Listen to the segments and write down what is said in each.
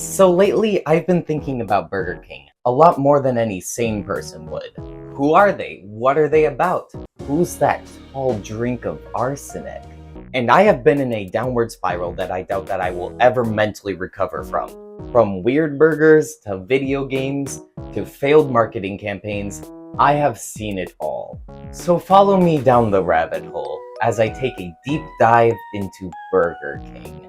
So lately, I've been thinking about Burger King a lot more than any sane person would. Who are they? What are they about? Who's that tall drink of arsenic? And I have been in a downward spiral that I doubt that I will ever mentally recover from. From weird burgers, to video games, to failed marketing campaigns, I have seen it all. So follow me down the rabbit hole as I take a deep dive into Burger King.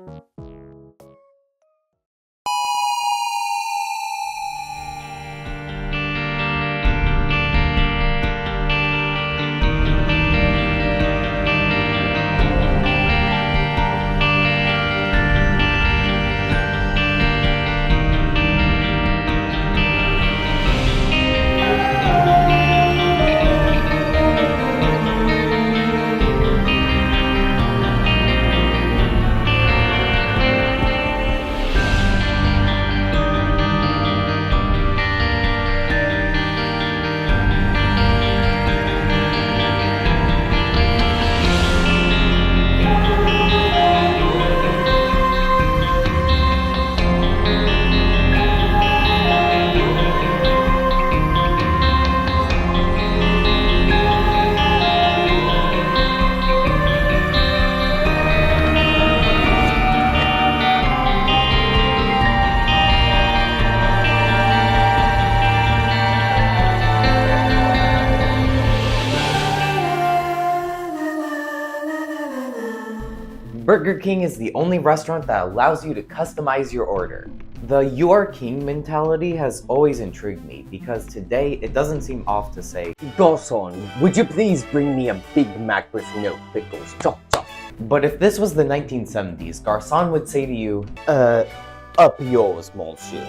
Burger King is the only restaurant that allows you to customize your order. The "you are king" mentality has always intrigued me because today it doesn't seem off to say, "Garçon, would you please bring me a Big Mac with no pickles, chop chop." But if this was the 1970s, Garçon would say to you, up yours, monsieur.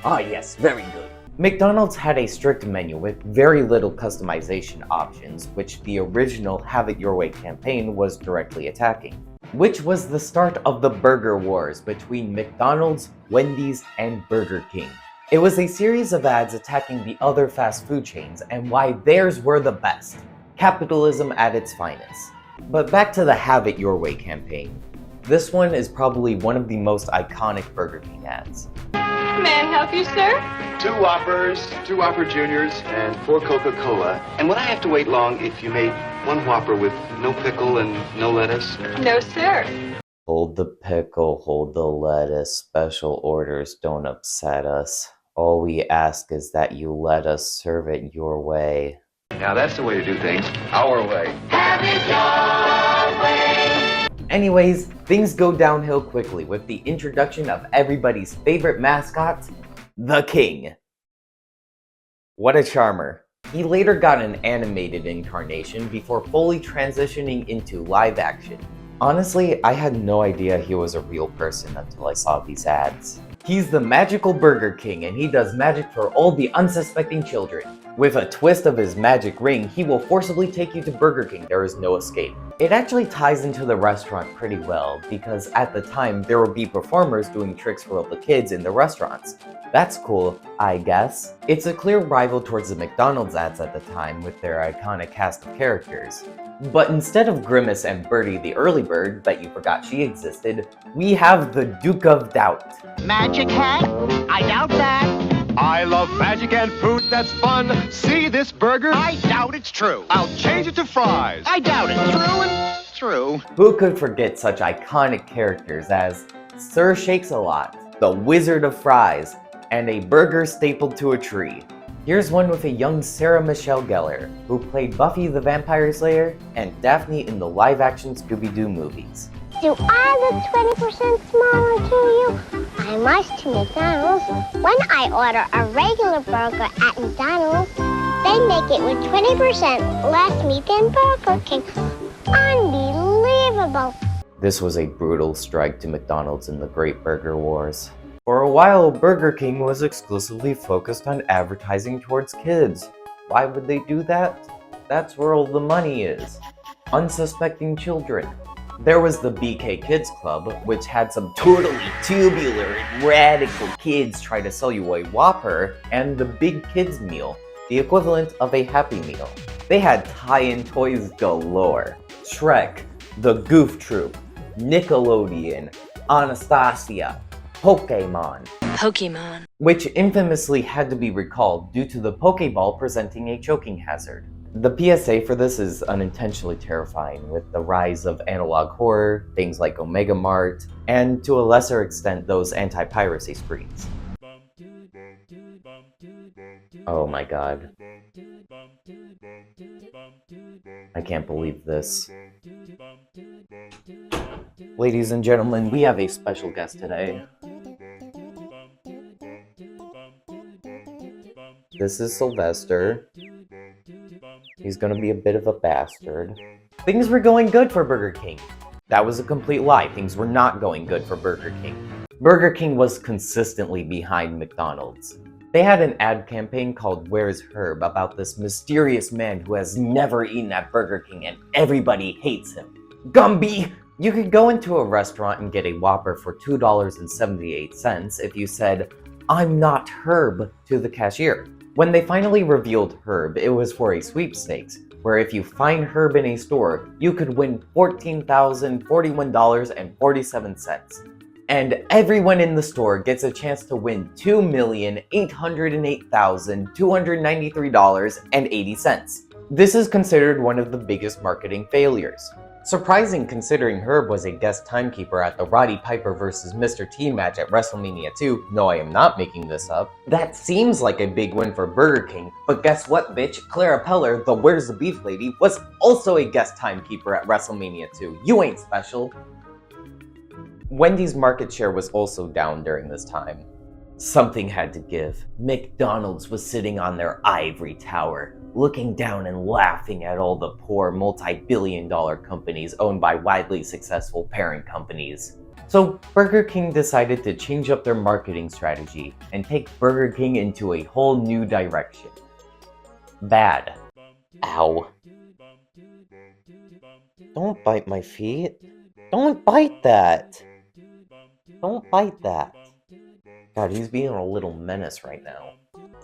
Ah yes, very good. McDonald's had a strict menu with very little customization options, which the original Have It Your Way campaign was directly attacking. Which was the start of the burger wars between McDonald's, Wendy's, and Burger King. It was a series of ads attacking the other fast food chains and why theirs were the best. Capitalism at its finest. But back to the Have It Your Way campaign. This one is probably one of the most iconic Burger King ads. May I help you, sir? 2 Whoppers, 2 Whopper Juniors, and 4 Coca-Cola. And would I have to wait long if you made 1 Whopper with no pickle and no lettuce? No, sir. Hold the pickle, hold the lettuce. Special orders don't upset us. All we ask is that you let us serve it your way. Now that's the way to do things. Our way. Have it your way. Anyways, things go downhill quickly with the introduction of everybody's favorite mascot, the King. What a charmer. He later got an animated incarnation before fully transitioning into live action. Honestly, I had no idea he was a real person until I saw these ads. He's the magical Burger King and he does magic for all the unsuspecting children. With a twist of his magic ring, he will forcibly take you to Burger King. There is no escape. It actually ties into the restaurant pretty well because at the time there would be performers doing tricks for all the kids in the restaurants. That's cool, I guess. It's a clear rival towards the McDonald's ads at the time with their iconic cast of characters. But instead of Grimace and Birdie the early bird, bet you forgot she existed, we have the Duke of Doubt. Magic hat? I doubt that. I love magic and food that's fun. See this burger? I doubt it's true. I'll change it to fries. I doubt it. True and true. Who could forget such iconic characters as Sir Shakes-a-Lot, the Wizard of Fries, and a burger stapled to a tree? Here's one with a young Sarah Michelle Gellar, who played Buffy the Vampire Slayer and Daphne in the live-action Scooby-Doo movies. Do I look 20% smaller to you? I must to McDonald's. When I order a regular burger at McDonald's, they make it with 20% less meat than Burger King. Unbelievable. This was a brutal strike to McDonald's in the Great Burger Wars. For a while, Burger King was exclusively focused on advertising towards kids. Why would they do that? That's where all the money is. Unsuspecting children. There was the BK Kids Club, which had some totally tubular and radical kids try to sell you a Whopper, and the Big Kids Meal, the equivalent of a Happy Meal. They had tie-in toys galore. Shrek, the Goof Troop, Nickelodeon, Anastasia, Pokemon, Pokemon. which infamously had to be recalled due to the Pokeball presenting a choking hazard. The PSA for this is unintentionally terrifying, with the rise of analog horror, things like Omega Mart, and to a lesser extent those anti-piracy screens. Oh my god. I can't believe this. Ladies and gentlemen, we have a special guest today. This is Sylvester. He's gonna be a bit of a bastard. Things were going good for Burger King. That was a complete lie. Things were not going good for Burger King. Burger King was consistently behind McDonald's. They had an ad campaign called Where's Herb about this mysterious man who has never eaten at Burger King and everybody hates him. Gumby! You could go into a restaurant and get a Whopper for $2.78 if you said, "I'm not Herb," to the cashier. When they finally revealed Herb, it was for a sweepstakes, where if you find Herb in a store, you could win $14,041.47. And everyone in the store gets a chance to win $2,808,293.80. This is considered one of the biggest marketing failures. Surprising considering Herb was a guest timekeeper at the Roddy Piper vs. Mr. T match at WrestleMania 2. No, I am not making this up. That seems like a big win for Burger King, but guess what, bitch? Clara Peller, the Where's the Beef lady, was also a guest timekeeper at WrestleMania 2. You ain't special. Wendy's market share was also down during this time. Something had to give. McDonald's was sitting on their ivory tower, looking down and laughing at all the poor multi-billion-dollar companies owned by widely successful parent companies. So Burger King decided to change up their marketing strategy and take Burger King into a whole new direction. Bad. Ow. Don't bite my feet. Don't bite that. Don't bite that. God, he's being a little menace right now.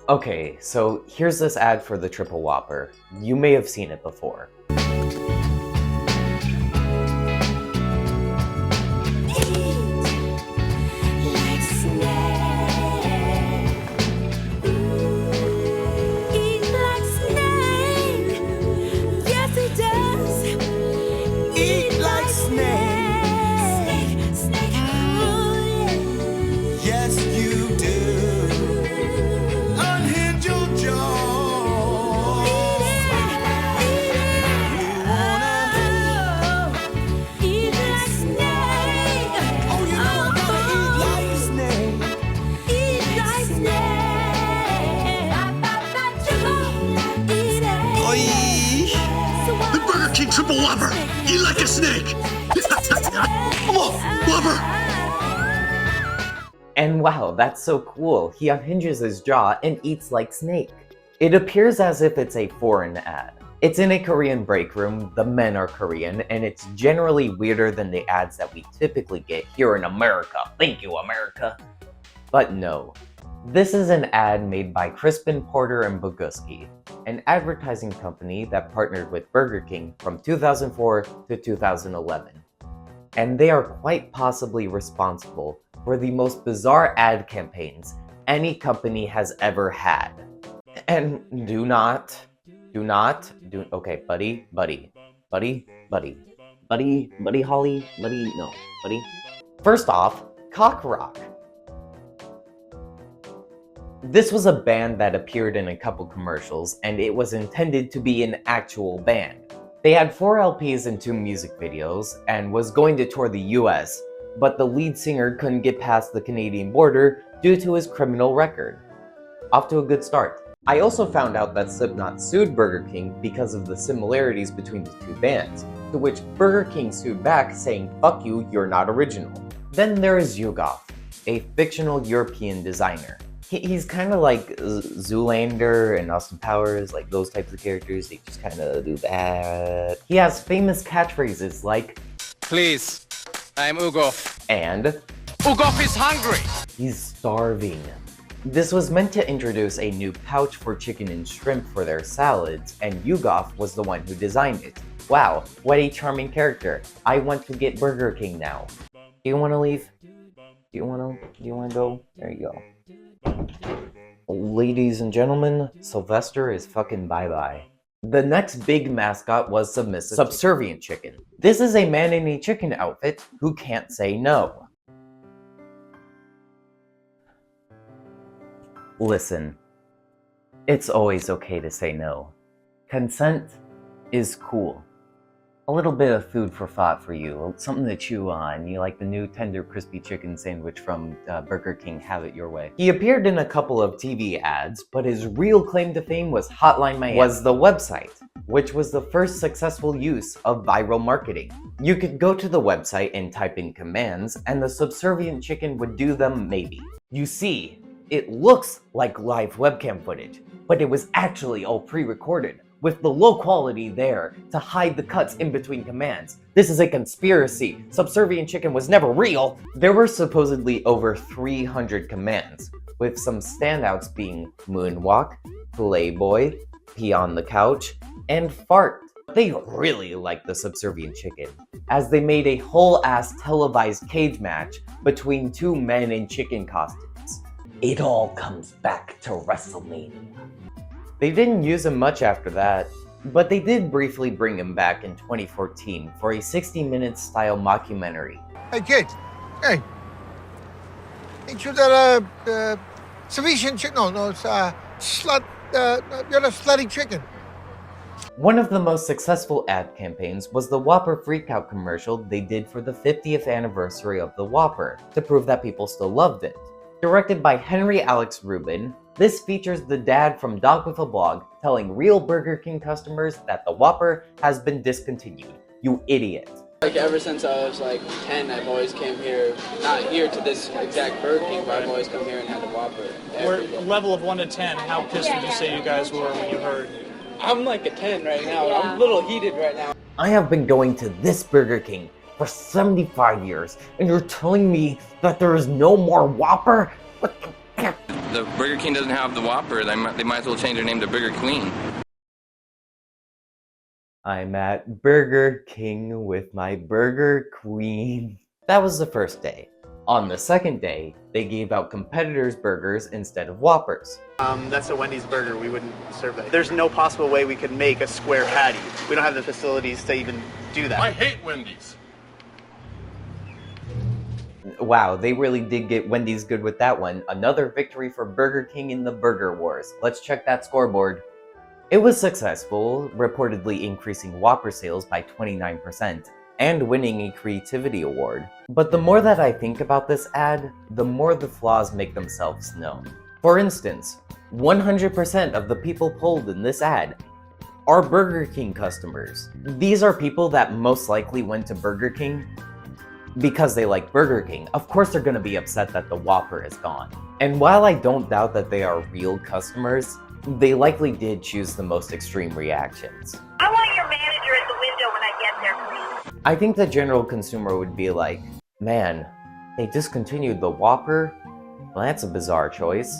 Okay, so here's this ad for the Triple Whopper. You may have seen it before. Triple Whopper! Eat like a snake! Whopper! And wow, that's so cool. He unhinges his jaw and eats like snake. It appears as if it's a foreign ad. It's in a Korean break room, the men are Korean, and it's generally weirder than the ads that we typically get here in America. Thank you, America. But no. This is an ad made by Crispin Porter and Boguski, an advertising company that partnered with Burger King from 2004 to 2011. And they are quite possibly responsible for the most bizarre ad campaigns any company has ever had. And okay, buddy, Holly, no, buddy. First off, Cock Rock. This was a band that appeared in a couple commercials, and it was intended to be an actual band. They had 4 LPs and 2 music videos, and was going to tour the US, but the lead singer couldn't get past the Canadian border due to his criminal record. Off to a good start. I also found out that Slipknot sued Burger King because of the similarities between the 2 bands, to which Burger King sued back saying, "Fuck you, you're not original." Then there is Yugoff, a fictional European designer. He's kind of like Zoolander and Austin Powers, like those types of characters. They just kind of do that. He has famous catchphrases like, "Please, I'm Ugoff." And, "Ugoff is hungry." "He's starving." This was meant to introduce a new pouch for chicken and shrimp for their salads, and Yugoff was the one who designed it. Wow, what a charming character. I want to get Burger King now. Do you want to leave? Do you wanna go? There you go. Ladies and gentlemen, Sylvester is fucking bye-bye. The next big mascot was Subservient Chicken. This is a man in a chicken outfit who can't say no. Listen, it's always okay to say no. Consent is cool. A little bit of food for thought for you, something to chew on. You like the new tender crispy chicken sandwich from Burger King, have it your way. He appeared in a couple of TV ads, but his real claim to fame was Hotline Miami, was the website, which was the first successful use of viral marketing. You could go to the website and type in commands, and the Subservient Chicken would do them maybe. You see, it looks like live webcam footage, but it was actually all pre-recorded, with the low quality there to hide the cuts in between commands. This is a conspiracy. Subservient Chicken was never real. There were supposedly over 300 commands, with some standouts being moonwalk, playboy, pee on the couch, and fart. They really liked the Subservient Chicken, as they made a whole-ass televised cage match between two men in chicken costumes. It all comes back to WrestleMania. They didn't use him much after that, but they did briefly bring him back in 2014 for a 60-minute style mockumentary. Hey kid, hey, ain't you that Subservient chicken? No, it's slut. You're the slutty chicken. One of the most successful ad campaigns was the Whopper Freakout commercial they did for the 50th anniversary of the Whopper, to prove that people still loved it. Directed by Henry Alex Rubin, this features the dad from Dog with a Blog telling real Burger King customers that the Whopper has been discontinued. You idiot. Like ever since I was like 10, I've always came here, not here to this exact Burger King, but I've always come here and had a Whopper. We're a level of 1 to 10. How pissed would you say you guys were when you heard? I'm like a 10 right now. I'm a little heated right now. I have been going to this Burger King for 75 years, and you're telling me that there is no more Whopper? What the heck? The Burger King doesn't have the Whopper. They might as well change their name to Burger Queen. I'm at Burger King with my Burger Queen. That was the first day. On the second day, they gave out competitors' burgers instead of Whoppers. That's a Wendy's burger. We wouldn't serve that. There's no possible way we could make a square patty. We don't have the facilities to even do that. I hate Wendy's. Wow, they really did get Wendy's good with that one. Another victory for Burger King in the Burger Wars. Let's check that scoreboard. It was successful, reportedly increasing Whopper sales by 29% and winning a creativity award. But the more that I think about this ad, the more the flaws make themselves known. For instance, 100% of the people polled in this ad are Burger King customers. These are people that most likely went to Burger King because they like Burger King. Of course they're gonna be upset that the Whopper is gone. And while I don't doubt that they are real customers, they likely did choose the most extreme reactions. I want your manager at the window when I get there, please. I think the general consumer would be like, man, they discontinued the Whopper? Well, that's a bizarre choice.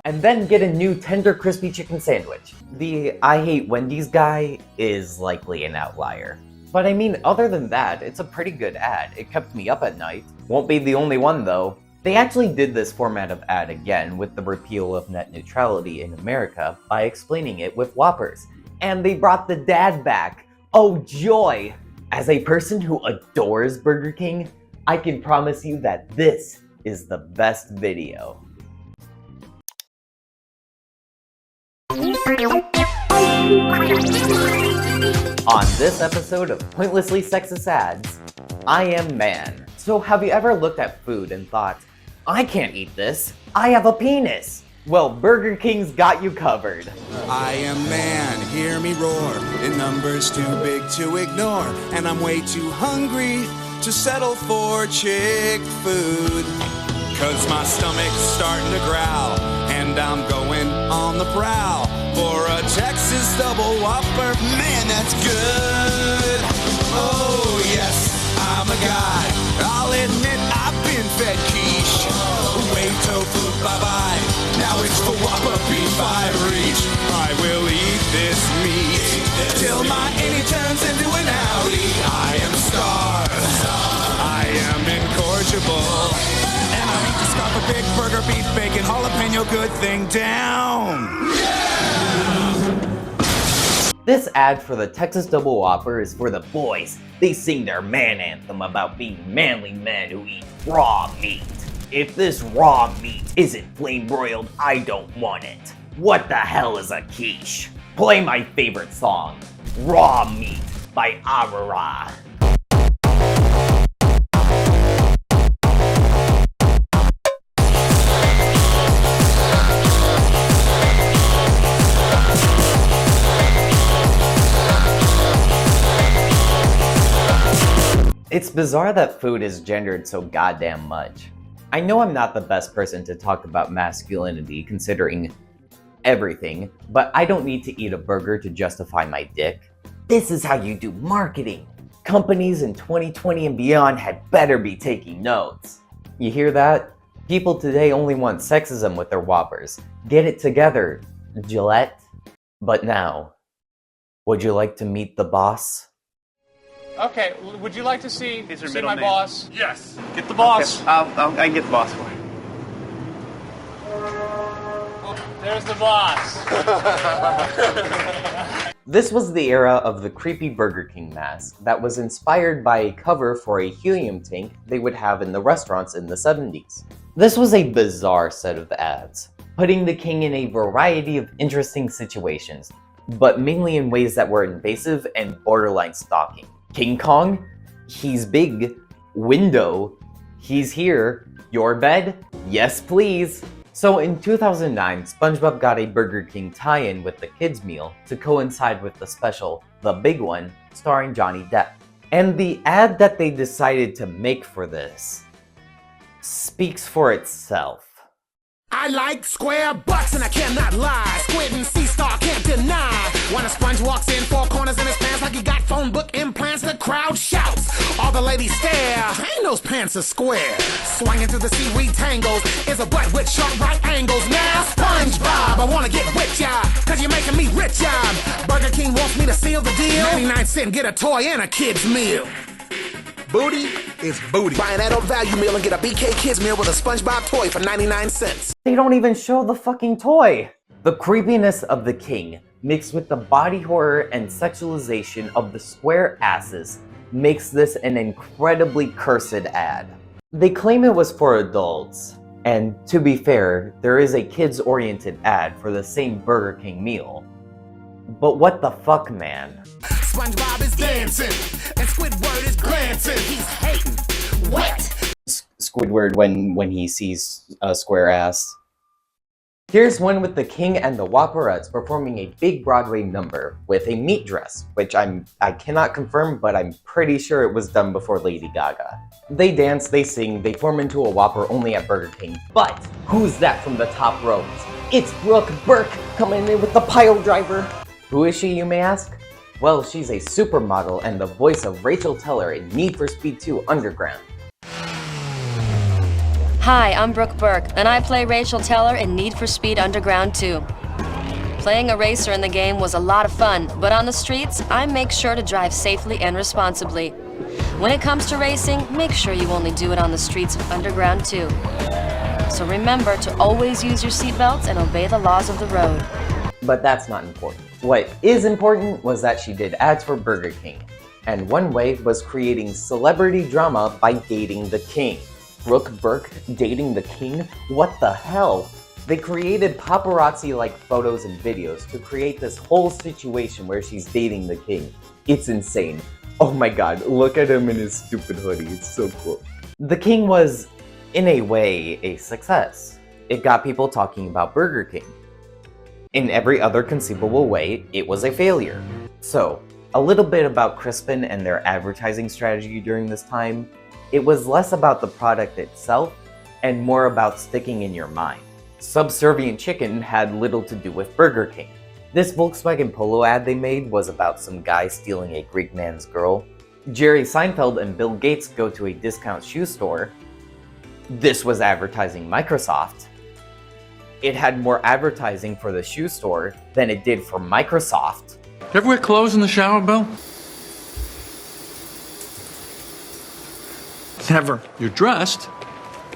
And then get a new tender crispy chicken sandwich. The I hate Wendy's guy is likely an outlier. But I mean, other than that, it's a pretty good ad. It kept me up at night. Won't be the only one though. They actually did this format of ad again with the repeal of net neutrality in America by explaining it with Whoppers. And they brought the dad back. Oh joy! As a person who adores Burger King, I can promise you that this is the best video. On this episode of Pointlessly Sexist Ads, I am Man. So have you ever looked at food and thought, I can't eat this, I have a penis? Well, Burger King's got you covered. I am Man, hear me roar, in numbers too big to ignore, and I'm way too hungry to settle for chick food. Cause my stomach's starting to growl, and I'm going on the prowl for a Texas double Whopper. Man, that's good. Oh yes, I'm a guy. I'll admit I've been fed quiche. Whey tofu, bye-bye. Now it's the Whopper beef I reach. I will eat this meat till my innie turns into an outie. I am starved. I am incorrigible. And big burger, beef, bacon, jalapeno, good thing down. This ad for the Texas Double Whopper is for the boys. They sing their man anthem about being manly men who eat raw meat. If this raw meat isn't flame broiled, I don't want it. What the hell is a quiche? Play my favorite song, Raw Meat by ANTRA. It's bizarre that food is gendered so goddamn much. I know I'm not the best person to talk about masculinity considering everything, but I don't need to eat a burger to justify my dick. This is how you do marketing. Companies in 2020 and beyond had better be taking notes. You hear that? People today only want sexism with their Whoppers. Get it together, Gillette. But now, would you like to meet the boss? Okay, would you like to see my middle name. boss? Yes. Get the boss. Okay, I can get the boss for you. There's the boss. This was the era of the creepy Burger King mask that was inspired by a cover for a helium tank they would have in the restaurants in the 70s. This was a bizarre set of ads, putting the king in a variety of interesting situations, but mainly in ways that were invasive and borderline stalking. King Kong? He's big. Window? He's here. Your bed? Yes, please. So in 2009, SpongeBob got a Burger King tie-in with the kids' meal to coincide with the special The Big One starring Johnny Depp. And the ad that they decided to make for this speaks for itself. I like square butts and I cannot lie. Squid and sea star can't deny. When a sponge walks in, 4 corners in his pants like he got phone book implants, the crowd shouts. All the ladies stare. Ain't those pants are square. Swinging through the seaweed tangles is a butt with sharp right angles. Now SpongeBob, I wanna get with ya, cause you're making me rich, ya. Burger King wants me to seal the deal. 99-cent, get a toy and a kid's meal. Booty is booty. Buy an adult value meal and get a BK Kids meal with a SpongeBob toy for 99 cents. They don't even show the fucking toy! The creepiness of the king, mixed with the body horror and sexualization of the square asses, makes this an incredibly cursed ad. They claim it was for adults, and to be fair, there is a kids-oriented ad for the same Burger King meal. But what the fuck, man? SpongeBob is dancing, and Squidward is glancing. He's hating. Wet. Squidward when he sees a square ass. Here's one with the King and the Whopperettes performing a big Broadway number with a meat dress, which I cannot confirm, but I'm pretty sure it was done before Lady Gaga. They dance, they sing, they form into a Whopper only at Burger King. But who's that from the top rows? It's Brooke Burke coming in with the pile driver. Who is she, you may ask? Well, she's a supermodel and the voice of Rachel Teller in Need for Speed 2 Underground. Hi, I'm Brooke Burke, and I play Rachel Teller in Need for Speed Underground 2. Playing a racer in the game was a lot of fun, but on the streets, I make sure to drive safely and responsibly. When it comes to racing, make sure you only do it on the streets of Underground 2. So remember to always use your seatbelts and obey the laws of the road. But that's not important. What is important was that she did ads for Burger King, and one way was creating celebrity drama by dating the king. Brooke Burke dating the king? What the hell? They created paparazzi-like photos and videos to create this whole situation where she's dating the king. It's insane. Oh my god, look at him in his stupid hoodie, it's so cool. The king was, in a way, a success. It got people talking about Burger King. In every other conceivable way, it was a failure. So, a little bit about Crispin and their advertising strategy during this time. It was less about the product itself, and more about sticking in your mind. Subservient Chicken had little to do with Burger King. This Volkswagen Polo ad they made was about some guy stealing a Greek man's girl. Jerry Seinfeld and Bill Gates go to a discount shoe store. This was advertising Microsoft. It had more advertising for the shoe store than it did for Microsoft. You ever wear clothes in the shower, Bill? Never. You're dressed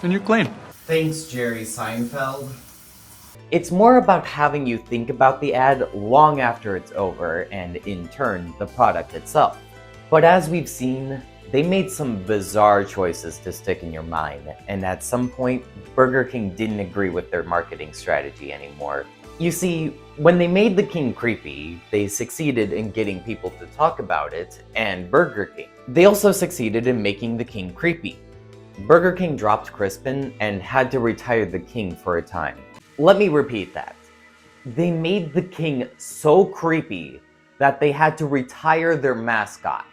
and you're clean. Thanks, Jerry Seinfeld. It's more about having you think about the ad long after it's over, and in turn, the product itself. But as we've seen, they made some bizarre choices to stick in your mind, and at some point, Burger King didn't agree with their marketing strategy anymore. You see, when they made the King creepy, they succeeded in getting people to talk about it, and Burger King. They also succeeded in making the King creepy. Burger King dropped Crispin and had to retire the King for a time. Let me repeat that. They made the King so creepy that they had to retire their mascot.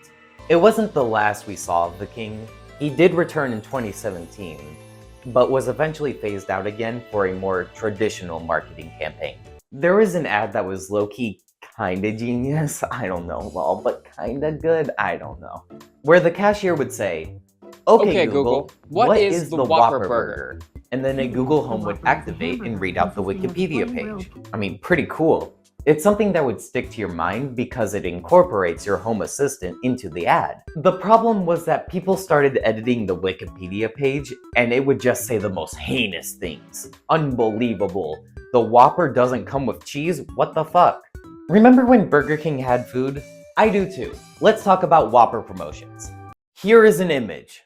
It wasn't the last we saw of the King. He did return in 2017, but was eventually phased out again for a more traditional marketing campaign. There was an ad that was low-key kinda genius, I don't know, lol, but kinda good, I don't know. Where the cashier would say, Okay, Google, what is the Whopper Burger? And then a Google Home would activate and read out the Wikipedia page. I mean, pretty cool. It's something that would stick to your mind because it incorporates your Home Assistant into the ad. The problem was that people started editing the Wikipedia page and it would just say the most heinous things. Unbelievable. The Whopper doesn't come with cheese? What the fuck? Remember when Burger King had food? I do too. Let's talk about Whopper promotions. Here is an image.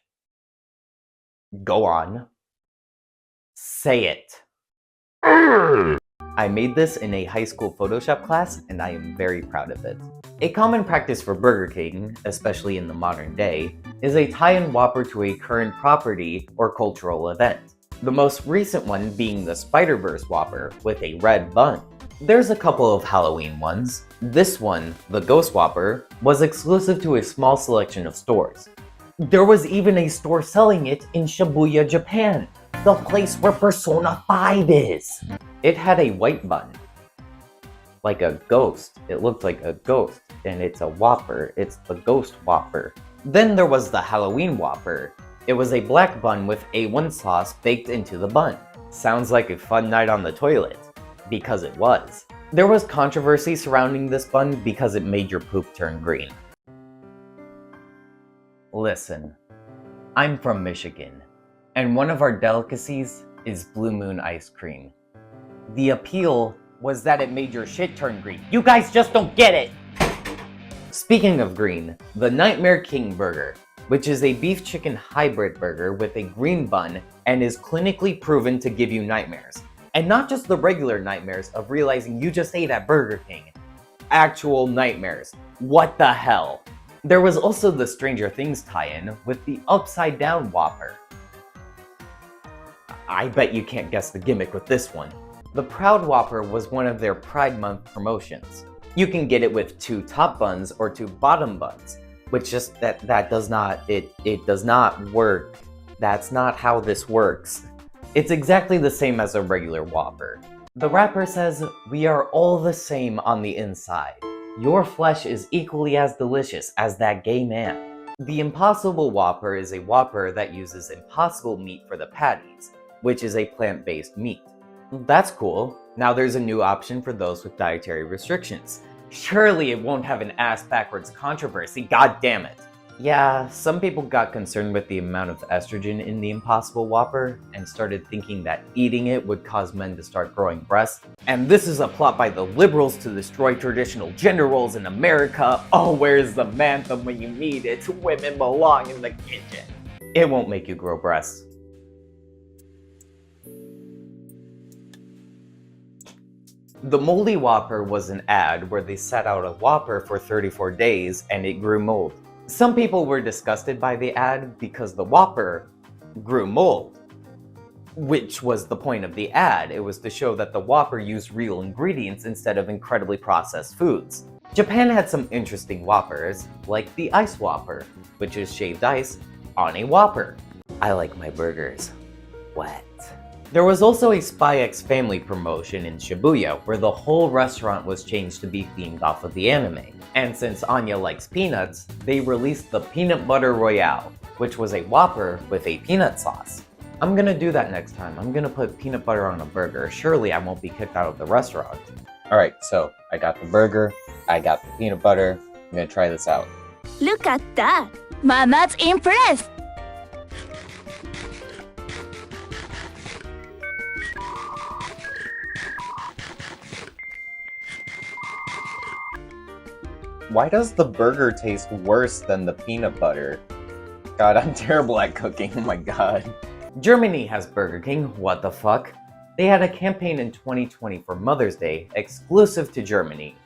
Go on. Say it. I made this in a high school Photoshop class, and I am very proud of it. A common practice for Burger King, especially in the modern day, is a tie-in Whopper to a current property or cultural event. The most recent one being the Spider-Verse Whopper with a red bun. There's a couple of Halloween ones. This one, the Ghost Whopper, was exclusive to a small selection of stores. There was even a store selling it in Shibuya, Japan, the place where Persona 5 is. It had a white bun, like a ghost. It looked like a ghost, and it's a Whopper. It's the Ghost Whopper. Then there was the Halloween Whopper. It was a black bun with A1 sauce baked into the bun. Sounds like a fun night on the toilet, because it was. There was controversy surrounding this bun because it made your poop turn green. Listen, I'm from Michigan, and one of our delicacies is Blue Moon ice cream. The appeal was that it made your shit turn green. You guys just don't get it! Speaking of green, the Nightmare King Burger, which is a beef chicken hybrid burger with a green bun and is clinically proven to give you nightmares. And not just the regular nightmares of realizing you just ate at Burger King. Actual nightmares. What the hell? There was also the Stranger Things tie-in with the Upside Down Whopper. I bet you can't guess the gimmick with this one. The Proud Whopper was one of their Pride Month promotions. You can get it with 2 top buns or 2 bottom buns, which just that does not work. That's not how this works. It's exactly the same as a regular Whopper. The wrapper says, "We are all the same on the inside. Your flesh is equally as delicious as that gay man." The Impossible Whopper is a Whopper that uses impossible meat for the patties, which is a plant-based meat. That's cool. Now there's a new option for those with dietary restrictions. Surely it won't have an ass-backwards controversy, god damn it. Yeah, some people got concerned with the amount of estrogen in the Impossible Whopper and started thinking that eating it would cause men to start growing breasts. And this is a plot by the liberals to destroy traditional gender roles in America. Oh, where's the anthem when you need it? Women belong in the kitchen. It won't make you grow breasts. The Moldy Whopper was an ad where they set out a Whopper for 34 days and it grew mold. Some people were disgusted by the ad because the Whopper grew mold, which was the point of the ad. It was to show that the Whopper used real ingredients instead of incredibly processed foods. Japan had some interesting Whoppers, like the Ice Whopper, which is shaved ice on a Whopper. I like my burgers wet. There was also a Spy X Family promotion in Shibuya where the whole restaurant was changed to be themed off of the anime. And since Anya likes peanuts, they released the Peanut Butter Royale, which was a Whopper with a peanut sauce. I'm gonna do that next time. I'm gonna put peanut butter on a burger. Surely I won't be kicked out of the restaurant. Alright, so I got the burger, I got the peanut butter. I'm gonna try this out. Look at that! Mama's impressed! Why does the burger taste worse than the peanut butter? God, I'm terrible at cooking, oh my god. Germany has Burger King, what the fuck? They had a campaign in 2020 for Mother's Day, exclusive to Germany.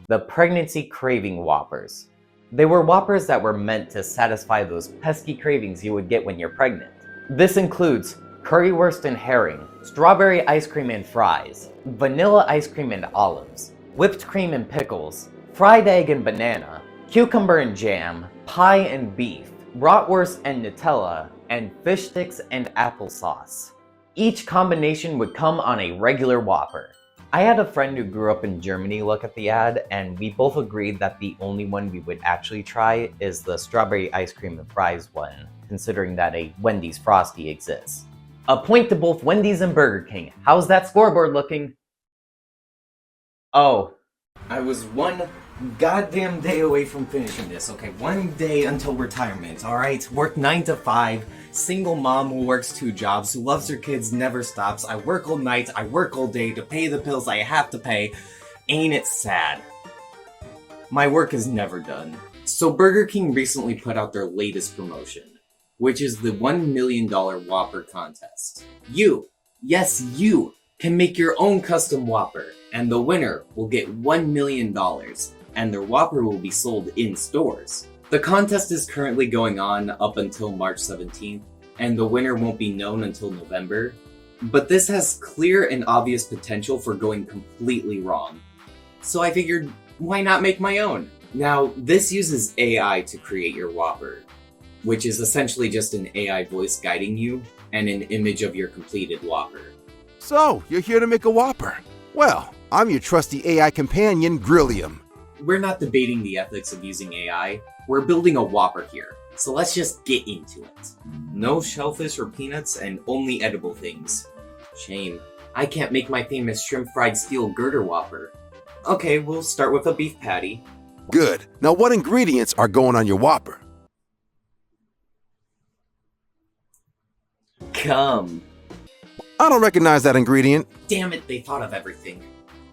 The Pregnancy Craving Whoppers. They were Whoppers that were meant to satisfy those pesky cravings you would get when you're pregnant. This includes currywurst and herring, strawberry ice cream and fries, vanilla ice cream and olives, whipped cream and pickles, fried egg and banana, cucumber and jam, pie and beef, bratwurst and Nutella, and fish sticks and applesauce. Each combination would come on a regular Whopper. I had a friend who grew up in Germany look at the ad, and we both agreed that the only one we would actually try is the strawberry ice cream and fries one, considering that a Wendy's Frosty exists. A point to both Wendy's and Burger King. How's that scoreboard looking? Oh, I was one goddamn day away from finishing this, okay? One day until retirement, alright? Work 9 to 5, single mom who works 2 jobs, who loves her kids, never stops. I work all night, I work all day to pay the bills I have to pay. Ain't it sad? My work is never done. So Burger King recently put out their latest promotion, which is the $1 million Whopper contest. You, yes you, can make your own custom Whopper, and the winner will get $1 million, and their Whopper will be sold in stores. The contest is currently going on up until March 17th, and the winner won't be known until November. But this has clear and obvious potential for going completely wrong. So I figured, why not make my own? Now, this uses AI to create your Whopper, which is essentially just an AI voice guiding you, and an image of your completed Whopper. So, you're here to make a Whopper. Well, I'm your trusty AI companion, Grillium. We're not debating the ethics of using AI, we're building a Whopper here, so let's just get into it. No shellfish or peanuts, and only edible things. Shame. I can't make my famous shrimp fried steel girder Whopper. Okay, we'll start with a beef patty. Good. Now what ingredients are going on your Whopper? Come. I don't recognize that ingredient. Damn it, they thought of everything.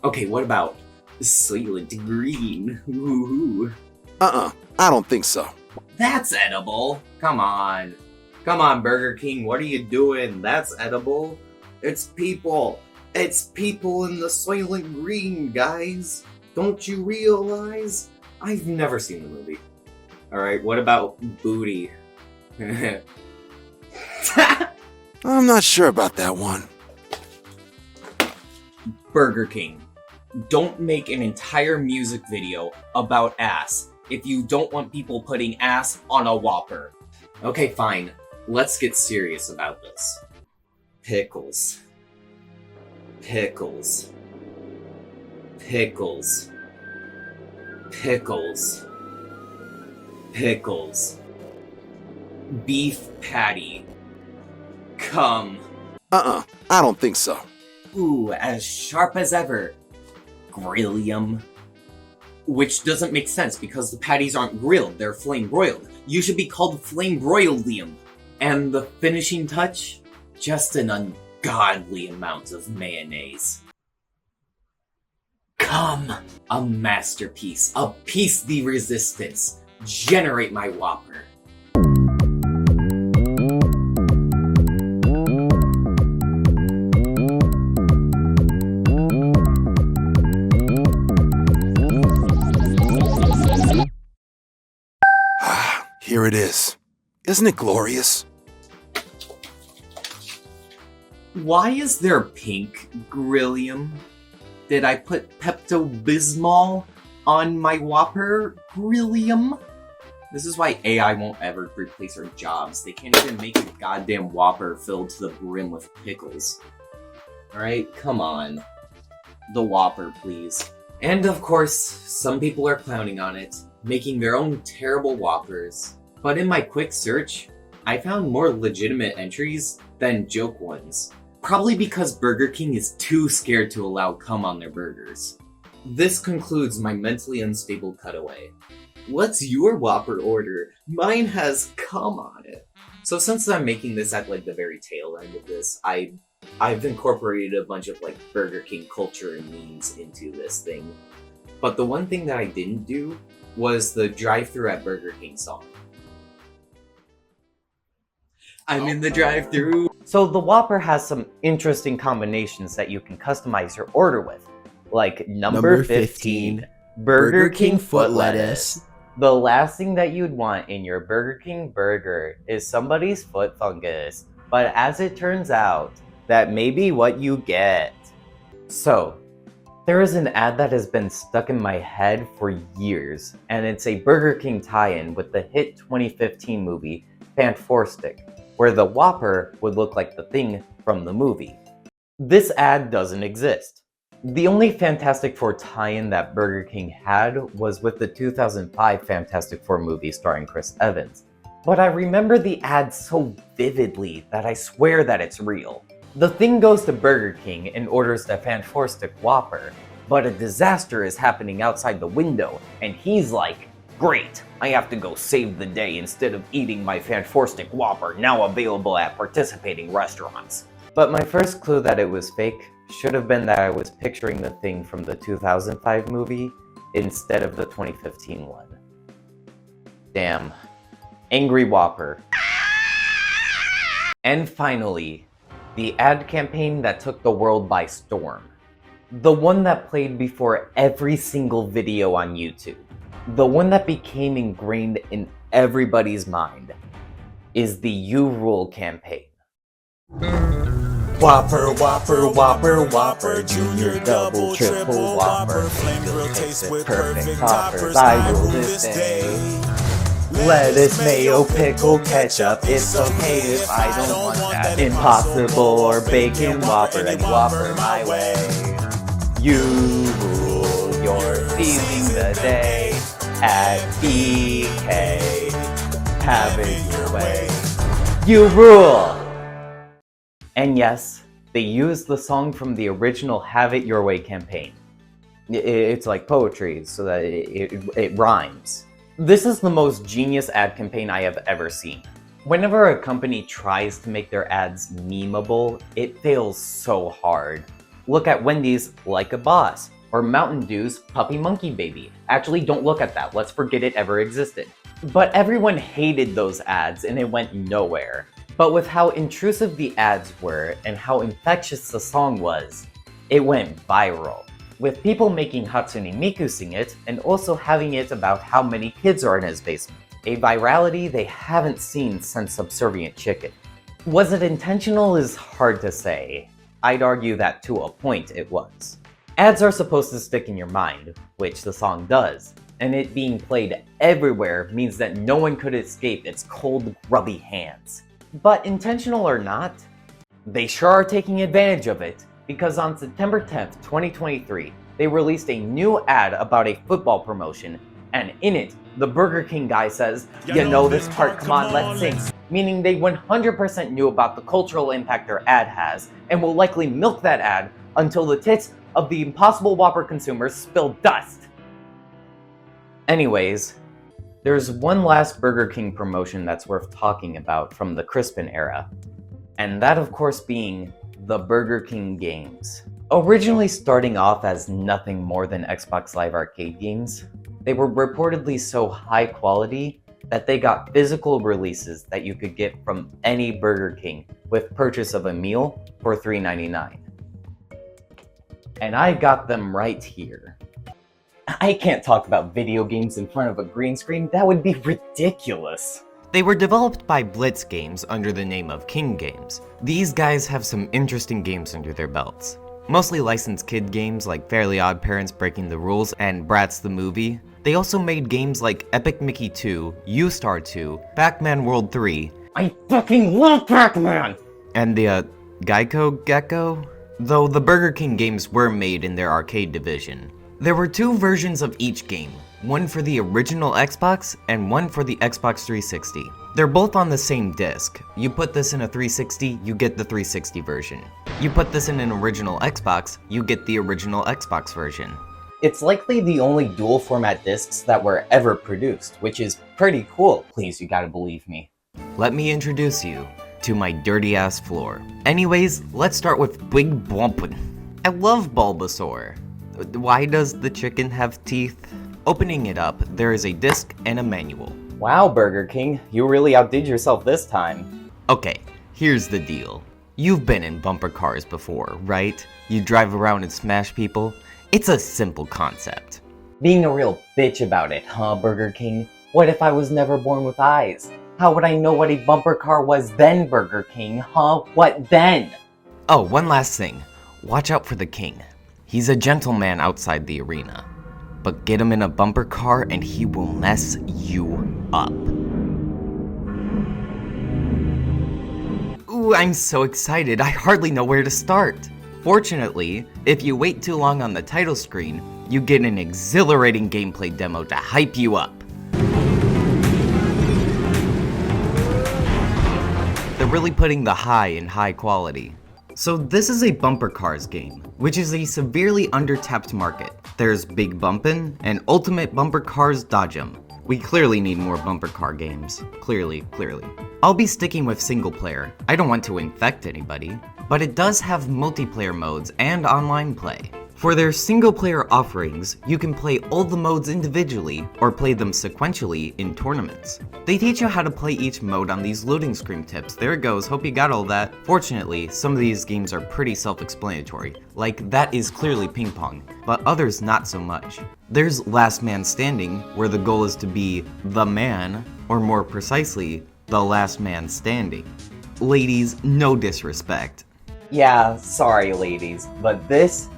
Okay, what about Soylent Green? Ooh. I don't think so. That's edible. Come on. Come on, Burger King, what are you doing? That's edible. It's people. It's people in the Soylent Green, guys. Don't you realize? I've never seen the movie. Alright, what about booty? I'm not sure about that one. Burger King. Don't make an entire music video about ass if you don't want people putting ass on a Whopper. Okay, fine. Let's get serious about this. Pickles. Pickles. Pickles. Pickles. Pickles. Beef patty. Come. I don't think so. Ooh, as sharp as ever. Grillium. Which doesn't make sense because the patties aren't grilled, they're flame broiled. You should be called flame broiledium. And the finishing touch? Just an ungodly amount of mayonnaise. Come! A masterpiece. Appease the resistance. Generate my Whopper. Here it is. Isn't it glorious? Why is there pink, Grillium? Did I put Pepto-Bismol on my Whopper, Grillium? This is why AI won't ever replace our jobs. They can't even make a goddamn Whopper filled to the brim with pickles. Alright, come on. The Whopper, please. And of course, some people are clowning on it, making their own terrible Whoppers. But in my quick search, I found more legitimate entries than joke ones. Probably because Burger King is too scared to allow cum on their burgers. This concludes my mentally unstable cutaway. What's your Whopper order? Mine has cum on it. So since I'm making this at like the very tail end of this, I've incorporated a bunch of like Burger King culture and memes into this thing. But the one thing that I didn't do was the drive-thru at Burger King song. I'm in the drive-thru. So the Whopper has some interesting combinations that you can customize your order with, like number 15, Burger King foot lettuce. The last thing that you'd want in your Burger King burger is somebody's foot fungus, but as it turns out, that may be what you get. So, there is an ad that has been stuck in my head for years, and it's a Burger King tie-in with the hit 2015 movie Fantastic, where the Whopper would look like the thing from the movie. This ad doesn't exist. The only Fantastic Four tie-in that Burger King had was with the 2005 Fantastic Four movie starring Chris Evans. But I remember the ad so vividly that I swear that it's real. The thing goes to Burger King and orders the Fantastic Whopper, but a disaster is happening outside the window, and he's like, "Great, I have to go save the day instead of eating my Fantastic Whopper now available at participating restaurants." But my first clue that it was fake should have been that I was picturing the thing from the 2005 movie instead of the 2015 one. Damn. Angry Whopper. And finally, the ad campaign that took the world by storm. The one that played before every single video on YouTube. The one that became ingrained in everybody's mind is the You Rule campaign. Whopper, Whopper, Whopper, Whopper, Junior, Double, Triple, Whopper, Flame Grill taste with perfect toppers, I rule this day. Lettuce, mayo, pickle, ketchup, it's okay if I don't want that. Impossible or bacon Whopper, and Whopper my way. You rule, you're sealing the day at BK. Have it your way. You rule! And yes, they used the song from the original Have It Your Way campaign. It's like poetry, so that it rhymes. This is the most genius ad campaign I have ever seen. Whenever a company tries to make their ads memeable, it fails so hard. Look at Wendy's Like a Boss, or Mountain Dew's Puppy Monkey Baby. Actually, don't look at that, let's forget it ever existed. But everyone hated those ads and it went nowhere. But with how intrusive the ads were and how infectious the song was, it went viral. With people making Hatsune Miku sing it, and also having it about how many kids are in his basement. A virality they haven't seen since Subservient Chicken. Was it intentional is hard to say. I'd argue that to a point it was. Ads are supposed to stick in your mind, which the song does, and it being played everywhere means that no one could escape its cold, grubby hands. But intentional or not, they sure are taking advantage of it, because on September 10th, 2023, they released a new ad about a football promotion, and in it, the Burger King guy says, "You know this part, come on, let's sing." Meaning they 100% knew about the cultural impact their ad has, and will likely milk that ad until the tits of the Impossible Whopper consumers spill dust. Anyways, there's one last Burger King promotion that's worth talking about from the Crispin era, and that of course being the Burger King games. Originally starting off as nothing more than Xbox Live Arcade games, they were reportedly so high quality that they got physical releases that you could get from any Burger King with purchase of a meal for $3.99. And I got them right here. I can't talk about video games in front of a green screen, that would be ridiculous. They were developed by Blitz Games under the name of King Games. These guys have some interesting games under their belts. Mostly licensed kid games like Fairly Odd Parents Breaking the Rules and Bratz the Movie. They also made games like Epic Mickey 2, U-Star 2, Pac-Man World 3. I fucking love Pac-Man! And the Geico Gecko? Though the Burger King games were made in their arcade division. There were two versions of each game, one for the original Xbox and one for the Xbox 360. They're both on the same disc. You put this in a 360, you get the 360 version. You put this in an original Xbox, you get the original Xbox version. It's likely the only dual format discs that were ever produced, which is pretty cool. Please, you gotta believe me. Let me introduce you to my dirty ass floor. Anyways, let's start with Big Bumpin'. I love Bulbasaur. Why does the chicken have teeth? Opening it up, there is a disc and a manual. Wow, Burger King, you really outdid yourself this time. Okay, here's the deal. You've been in bumper cars before, right? You drive around and smash people? It's a simple concept. Being a real bitch about it, huh, Burger King? What if I was never born with eyes? How would I know what a bumper car was then, Burger King, huh? What then? Oh, one last thing. Watch out for the king. He's a gentleman outside the arena. But get him in a bumper car and he will mess you up. Ooh, I'm so excited, I hardly know where to start. Fortunately, if you wait too long on the title screen, you get an exhilarating gameplay demo to hype you up. They're really putting the high in high quality. So this is a bumper cars game, which is a severely undertapped market. There's Big Bumpin' and Ultimate Bumper Cars Dodge 'em. We clearly need more bumper car games. Clearly. I'll be sticking with single player. I don't want to infect anybody. But it does have multiplayer modes and online play. For their single player offerings, you can play all the modes individually or play them sequentially in tournaments. They teach you how to play each mode on these loading screen tips. There it goes, hope you got all that. Fortunately, some of these games are pretty self-explanatory, like that is clearly ping pong, but others not so much. There's Last Man Standing, where the goal is to be the man, or more precisely, the last man standing. Ladies, no disrespect. Yeah, sorry ladies, but this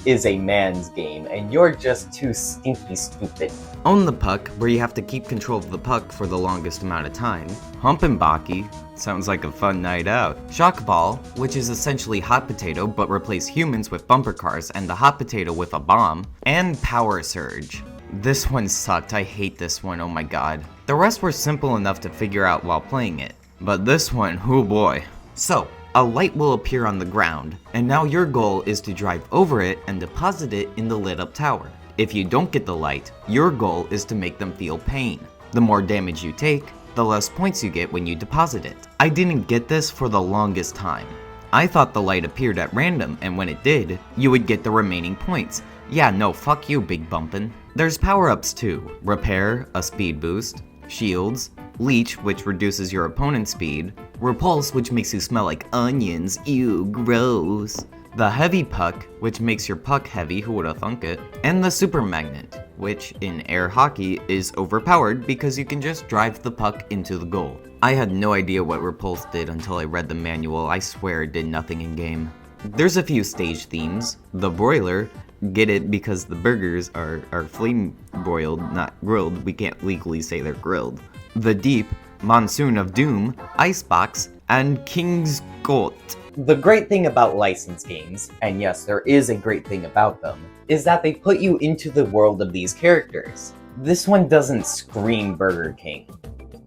is a man's game, and you're just too stinky stupid. Own the Puck, where you have to keep control of the puck for the longest amount of time. Humpin' Baki, sounds like a fun night out. Shock Ball, which is essentially Hot Potato but replace humans with bumper cars and the Hot Potato with a bomb. And Power Surge. This one sucked, I hate this one, oh my god. The rest were simple enough to figure out while playing it. But this one, oh boy. So, a light will appear on the ground, and now your goal is to drive over it and deposit it in the lit up tower. If you don't get the light, your goal is to make them feel pain. The more damage you take, the less points you get when you deposit it. I didn't get this for the longest time. I thought the light appeared at random, and when it did, you would get the remaining points. Yeah, no, fuck you, Big Bumpin'. There's power-ups too. Repair, a speed boost, shields, leech, which reduces your opponent's speed, repulse, which makes you smell like onions, ew, gross, the heavy puck, which makes your puck heavy, who would've thunk it, and the super magnet, which in air hockey is overpowered because you can just drive the puck into the goal. I had no idea what repulse did until I read the manual. I swear it did nothing in game. There's a few stage themes. The broiler, get it because the burgers are flame broiled, not grilled. We can't legally say they're grilled. The Deep, Monsoon of Doom, Icebox, and King's Court. The great thing about licensed games, and yes, there is a great thing about them, is that they put you into the world of these characters. This one doesn't scream Burger King,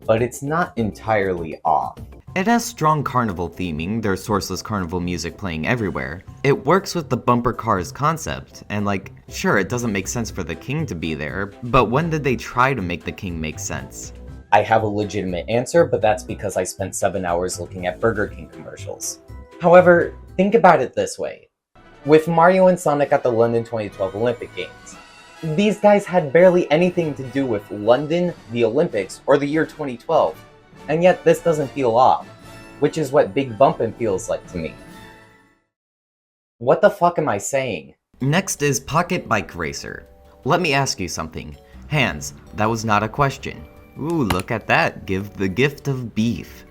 but it's not entirely off. It has strong carnival theming, there's sourceless carnival music playing everywhere. It works with the bumper cars concept, and like, sure, it doesn't make sense for the king to be there, but when did they try to make the king make sense? I have a legitimate answer, but that's because I spent 7 hours looking at Burger King commercials. However, think about it this way. With Mario and Sonic at the London 2012 Olympic Games, these guys had barely anything to do with London, the Olympics, or the year 2012. And yet this doesn't feel off, which is what Big Bumpin' feels like to me. What the fuck am I saying? Next is Pocket Bike Racer. Let me ask you something. Hands, that was not a question. Ooh, look at that, give the gift of beef.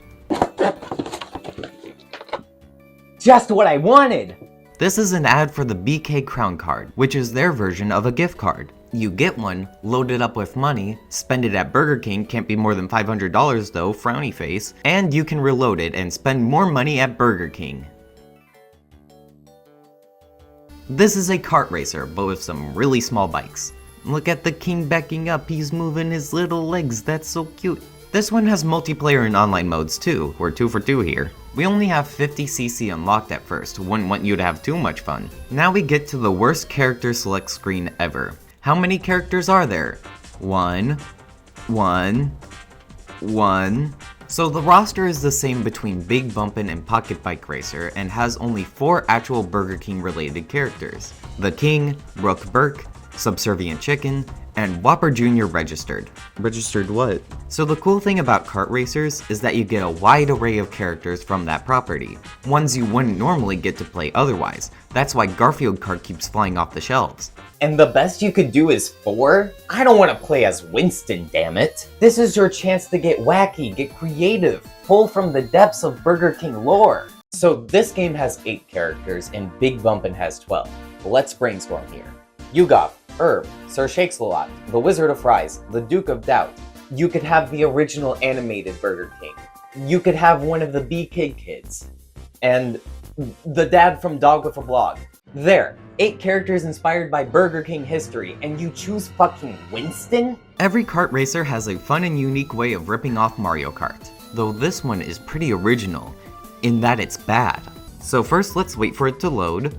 Just what I wanted! This is an ad for the BK Crown Card, which is their version of a gift card. You get one, load it up with money, spend it at Burger King, can't be more than $500 though, frowny face, and you can reload it and spend more money at Burger King. This is a kart racer, but with some really small bikes. Look at the king backing up, he's moving his little legs, that's so cute. This one has multiplayer and online modes too, we're 2 for 2 here. We only have 50cc unlocked at first, wouldn't want you to have too much fun. Now we get to the worst character select screen ever. How many characters are there? One. So the roster is the same between Big Bumpin' and Pocket Bike Racer and has only 4 actual Burger King related characters. The King, Brooke Burke, Subservient Chicken, and Whopper Jr. Registered. Registered what? So the cool thing about kart racers is that you get a wide array of characters from that property, ones you wouldn't normally get to play otherwise. That's why Garfield Kart keeps flying off the shelves. And the best you could do is 4? I don't want to play as Winston, damn it. This is your chance to get wacky, get creative, pull from the depths of Burger King lore. So this game has 8 characters and Big Bumpin' has 12. Let's brainstorm here. You got Herb, Sir Shakes-a-Lot, the Wizard of Fries, the Duke of Doubt. You could have the original animated Burger King. You could have one of the BK kids. And the dad from Dog with a Blog. There, 8 characters inspired by Burger King history, and you choose fucking Winston? Every kart racer has a fun and unique way of ripping off Mario Kart, though this one is pretty original, in that it's bad. So first let's wait for it to load.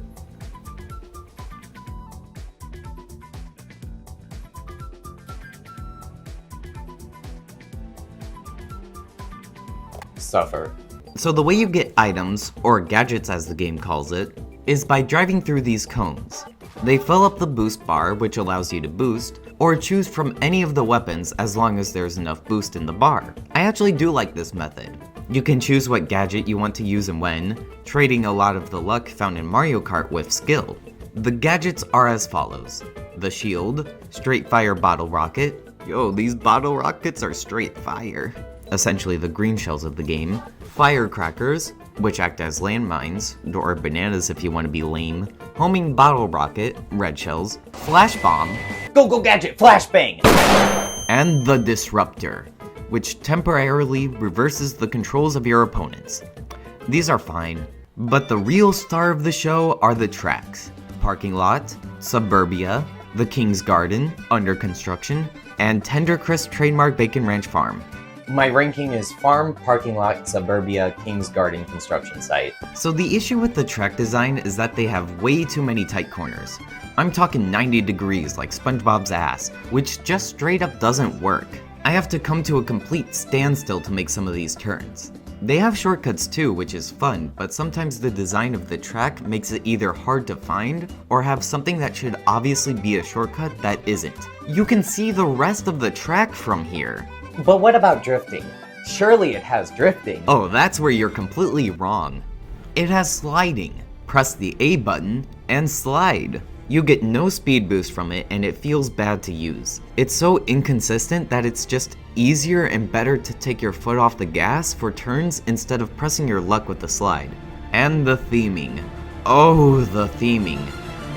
Suffer. So the way you get items, or gadgets as the game calls it, is by driving through these cones. They fill up the boost bar, which allows you to boost, or choose from any of the weapons as long as there's enough boost in the bar. I actually do like this method. You can choose what gadget you want to use and when, trading a lot of the luck found in Mario Kart with skill. The gadgets are as follows: the shield, straight fire bottle rocket. Yo, these bottle rockets are straight fire. Essentially the green shells of the game. Firecrackers, which act as landmines, or bananas if you want to be lame. Homing bottle rocket, red shells. Flash bomb, go gadget, flashbang! And the disruptor, which temporarily reverses the controls of your opponents. These are fine, but the real star of the show are the tracks. Parking Lot, Suburbia, the King's Garden, Under Construction, and Tender Crisp Trademark Bacon Ranch Farm. My ranking is Farm, Parking Lot, Suburbia, King's Garden, Construction Site. So the issue with the track design is that they have way too many tight corners. I'm talking 90 degrees like SpongeBob's ass, which just straight up doesn't work. I have to come to a complete standstill to make some of these turns. They have shortcuts too, which is fun, but sometimes the design of the track makes it either hard to find, or have something that should obviously be a shortcut that isn't. You can see the rest of the track from here. But what about drifting? Surely it has drifting. Oh, that's where you're completely wrong. It has sliding. Press the A button and slide. You get no speed boost from it and it feels bad to use. It's so inconsistent that it's just easier and better to take your foot off the gas for turns instead of pressing your luck with the slide. And the theming. Oh, the theming.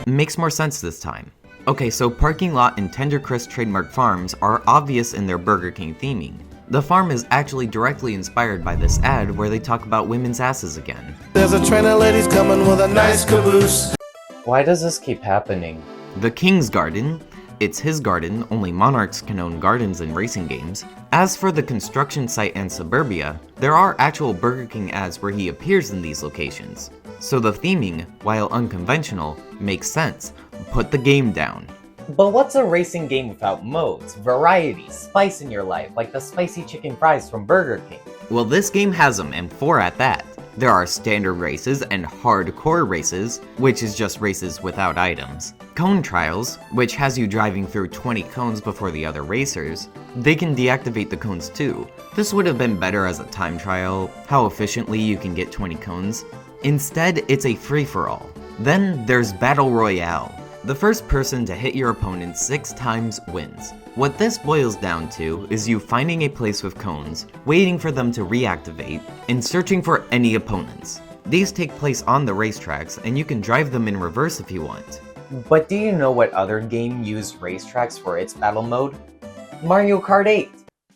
Makes more sense this time. Okay, so Parking Lot and Tender Crisp Trademark Farms are obvious in their Burger King theming. The farm is actually directly inspired by this ad where they talk about women's asses again. There's a train of ladies coming with a nice caboose. Why does this keep happening? The King's Garden. It's his garden, only monarchs can own gardens in racing games. As for the construction site and Suburbia, there are actual Burger King ads where he appears in these locations. So the theming, while unconventional, makes sense. Put the game down. But what's a racing game without modes, variety, spice in your life, like the spicy chicken fries from Burger King? Well, this game has them, and 4 at that. There are standard races and hardcore races, which is just races without items. Cone trials, which has you driving through 20 cones before the other racers. They can deactivate the cones too. This would have been better as a time trial, how efficiently you can get 20 cones. Instead, it's a free-for-all. Then there's Battle Royale. The first person to hit your opponent 6 times wins. What this boils down to is you finding a place with cones, waiting for them to reactivate, and searching for any opponents. These take place on the racetracks, and you can drive them in reverse if you want. But do you know what other game used racetracks for its battle mode? Mario Kart 8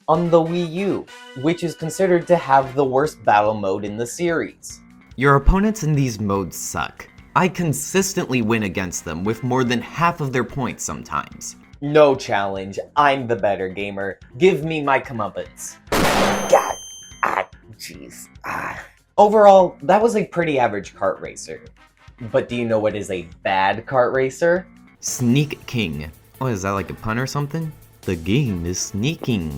on the Wii U, which is considered to have the worst battle mode in the series. Your opponents in these modes suck. I consistently win against them with more than half of their points sometimes. No challenge, I'm the better gamer. Give me my comeuppance. God, jeez. Overall, that was a pretty average kart racer. But do you know what is a bad kart racer? Sneak King. Oh, is that like a pun or something? The game is sneaking.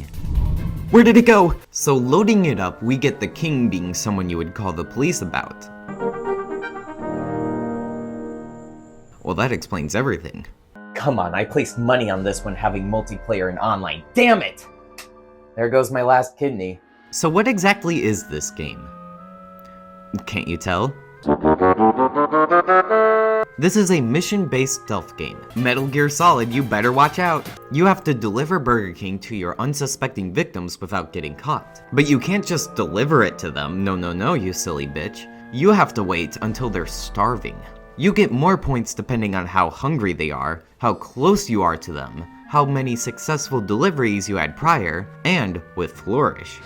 Where did it go? So loading it up, we get the king being someone you would call the police about. Well, that explains everything. come on, I placed money on this one having multiplayer and online. Damn it! There goes my last kidney. So what exactly is this game? Can't you tell? This is a mission-based stealth game. Metal Gear Solid, you better watch out. You have to deliver Burger King to your unsuspecting victims without getting caught. But you can't just deliver it to them. No, you silly bitch. You have to wait until they're starving. You get more points depending on how hungry they are, how close you are to them, how many successful deliveries you had prior, and with Flourish.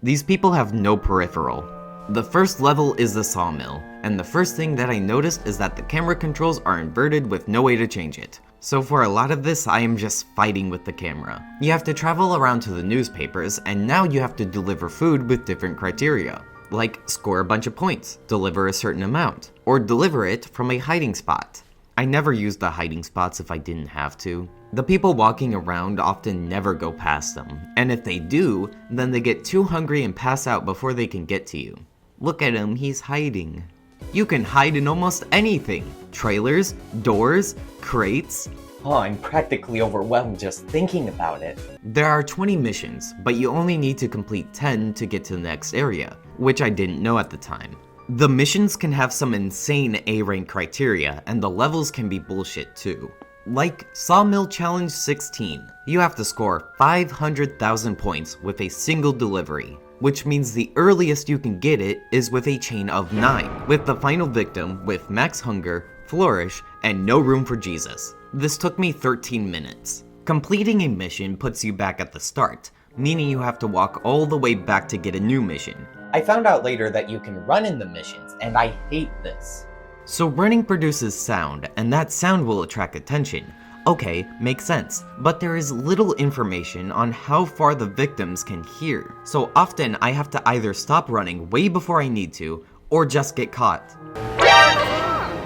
These people have no peripheral. The first level is the sawmill, and the first thing that I noticed is that the camera controls are inverted with no way to change it. So for a lot of this, I am just fighting with the camera. You have to travel around to the newspapers, and now you have to deliver food with different criteria. Like, score a bunch of points, deliver a certain amount, or deliver it from a hiding spot. I never used the hiding spots if I didn't have to. The people walking around often never go past them, and if they do, then they get too hungry and pass out before they can get to you. Look at him, he's hiding. You can hide in almost anything. Trailers, doors, crates. Oh, I'm practically overwhelmed just thinking about it. There are 20 missions, but you only need to complete 10 to get to the next area, which I didn't know at the time. The missions can have some insane A-rank criteria, and the levels can be bullshit too. Like Sawmill Challenge 16, you have to score 500,000 points with a single delivery, which means the earliest you can get it is with a chain of 9, with the final victim with max hunger, flourish, and no room for Jesus. This took me 13 minutes. Completing a mission puts you back at the start, meaning you have to walk all the way back to get a new mission. I found out later that you can run in the missions, and I hate this. So running produces sound, and that sound will attract attention. Okay, makes sense, but there is little information on how far the victims can hear. So often I have to either stop running way before I need to, or just get caught.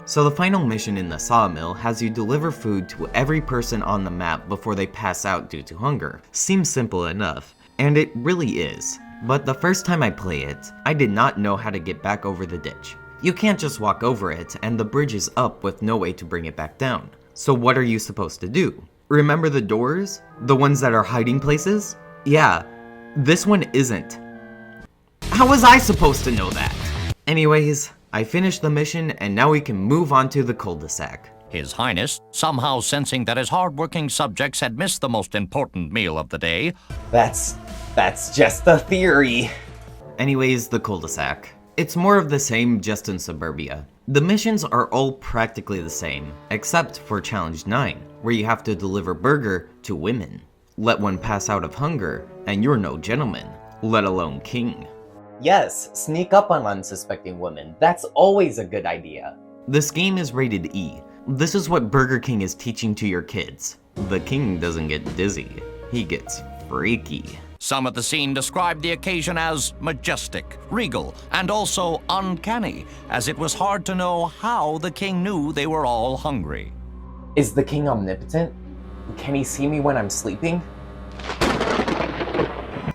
So the final mission in the sawmill has you deliver food to every person on the map before they pass out due to hunger. Seems simple enough, and it really is. But the first time I play it, I did not know how to get back over the ditch. You can't just walk over it, and the bridge is up with no way to bring it back down. So what are you supposed to do? Remember the doors? The ones that are hiding places? Yeah, this one isn't. How was I supposed to know that? Anyways, I finished the mission, and now we can move on to the cul-de-sac. His Highness, somehow sensing that his hard-working subjects had missed the most important meal of the day. That's just a theory. Anyways, the cul-de-sac. It's more of the same, just in suburbia. The missions are all practically the same, except for Challenge 9, where you have to deliver burger to women. Let one pass out of hunger, and you're no gentleman, let alone king. Yes, sneak up on unsuspecting women. That's always a good idea. This game is rated E. This is what Burger King is teaching to your kids. The king doesn't get dizzy, he gets freaky. Some at the scene described the occasion as majestic, regal, and also uncanny, as it was hard to know how the king knew they were all hungry. Is the king omnipotent? Can he see me when I'm sleeping?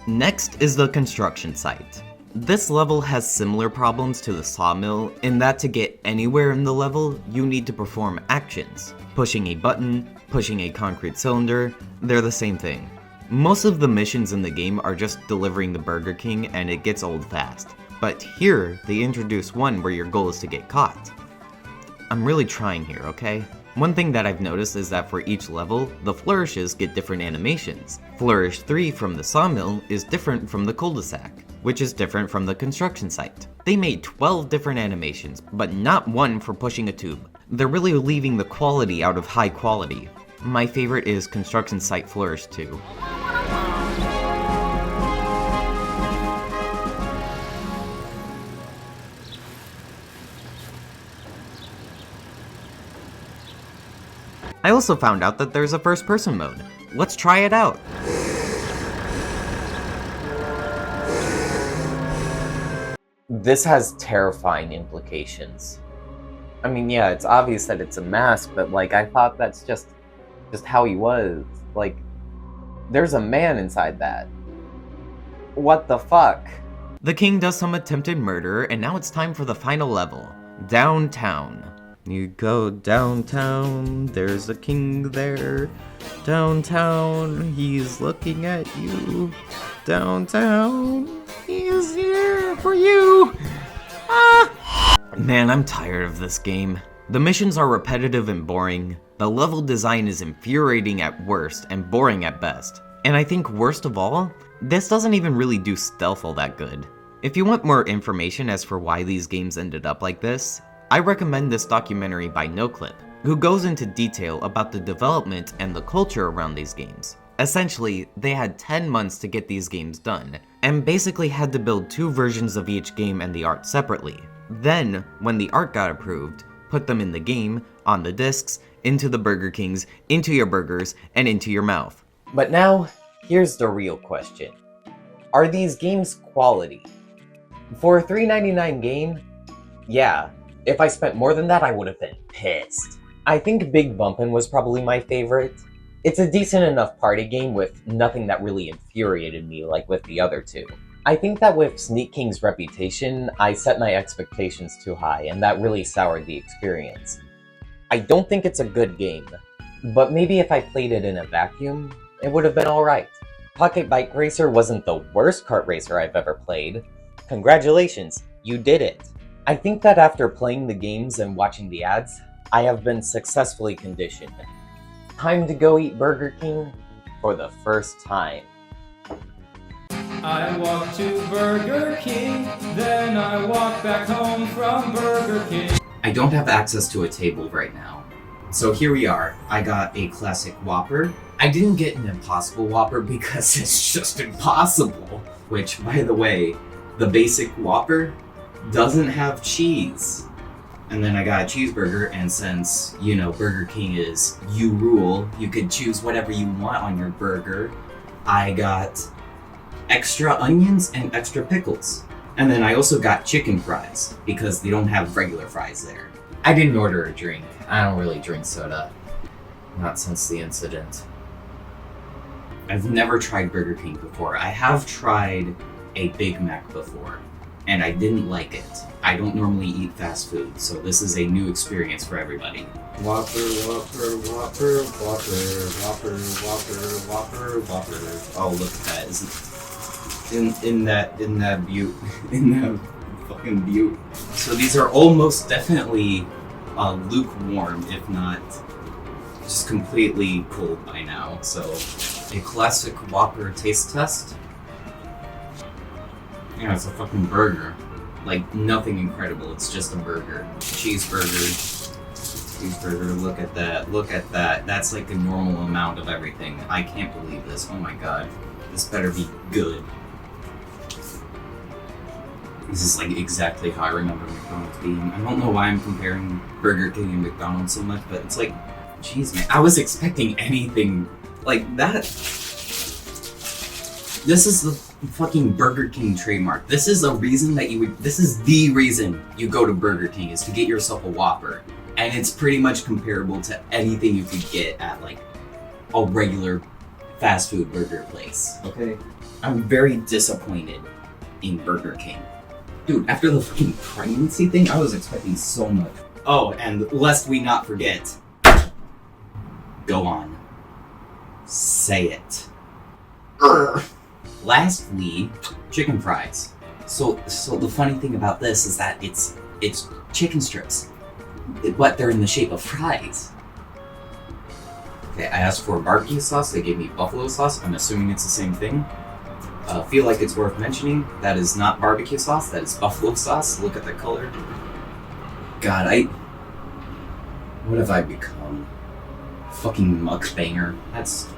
Next is the construction site. This level has similar problems to the sawmill in that to get anywhere in the level, you need to perform actions. Pushing a button, pushing a concrete cylinder, they're the same thing. Most of the missions in the game are just delivering the Burger King and it gets old fast. But here, they introduce one where your goal is to get caught. I'm really trying here, okay? One thing that I've noticed is that for each level, the flourishes get different animations. Flourish 3 from the sawmill is different from the cul-de-sac, which is different from the construction site. They made 12 different animations, but not one for pushing a tube. They're really leaving the quality out of high quality. My favorite is Construction Site Flourish 2. I also found out that there's a first-person mode. Let's try it out. This has terrifying implications. I mean, yeah, it's obvious that it's a mask, but like, I thought that's just how he was. Like, there's a man inside that. What the fuck? The king does some attempted murder, and now it's time for the final level, downtown. You go downtown, there's a king there. Downtown, he's looking at you. Downtown, he's here for you. Ah! Man, I'm tired of this game. The missions are repetitive and boring. The level design is infuriating at worst and boring at best. And I think worst of all, this doesn't even really do stealth all that good. If you want more information as for why these games ended up like this, I recommend this documentary by Noclip, who goes into detail about the development and the culture around these games. Essentially, they had 10 months to get these games done, and basically had to build 2 versions of each game and the art separately. Then, when the art got approved, put them in the game, on the discs, into the Burger Kings, into your burgers, and into your mouth. But now, here's the real question. Are these games quality? For a $3.99 game? Yeah. If I spent more than that, I would have been pissed. I think Big Bumpin' was probably my favorite. It's a decent enough party game with nothing that really infuriated me like with the other 2. I think that with Sneak King's reputation, I set my expectations too high, and that really soured the experience. I don't think it's a good game, but maybe if I played it in a vacuum, it would have been alright. Pocket Bike Racer wasn't the worst kart racer I've ever played. Congratulations, you did it! I think that after playing the games and watching the ads, I have been successfully conditioned. Time to go eat Burger King for the first time. I walk to Burger King, then I walk back home from Burger King. I don't have access to a table right now. So here we are. I got a classic Whopper. I didn't get an Impossible Whopper because it's just impossible. Which, by the way, the basic Whopper doesn't have cheese. And then I got a cheeseburger, and since, you know, Burger King is you rule, you could choose whatever you want on your burger, I got extra onions and extra pickles. And then I also got chicken fries, because they don't have regular fries there. I didn't order a drink. I don't really drink soda. Not since the incident. I've never tried Burger King before. I have tried a Big Mac before, and I didn't like it. I don't normally eat fast food, so this is a new experience for everybody. Whopper, Whopper, Whopper, Whopper, Whopper, Whopper, Whopper, Whopper. Oh, look at that. Is it in that fucking butte. So these are almost definitely lukewarm, if not just completely cold by now. So a classic Whopper taste test. Yeah, it's a fucking burger. Like, nothing incredible, it's just a burger. Cheeseburger, look at that, look at that. That's like a normal amount of everything. I can't believe this, oh my god. This better be good. This is like exactly how I remember McDonald's being. I don't know why I'm comparing Burger King and McDonald's so much, but it's like, jeez man, I was expecting anything like that. This is the fucking Burger King trademark. This is a reason that this is the reason you go to Burger King, is to get yourself a Whopper. And it's pretty much comparable to anything you could get at like a regular fast food burger place, okay? I'm very disappointed in Burger King. Dude, after the fucking pregnancy thing, I was expecting so much. Oh, and lest we not forget, go on. Say it. Lastly, chicken fries. So the funny thing about this is that it's chicken strips, but they're in the shape of fries. Okay, I asked for barbecue sauce, they gave me buffalo sauce. I'm assuming it's the same thing. Feel like it's worth mentioning, that is not barbecue sauce, that is buffalo sauce. Look at the color. God, what have I become? Fucking mukbanger. That's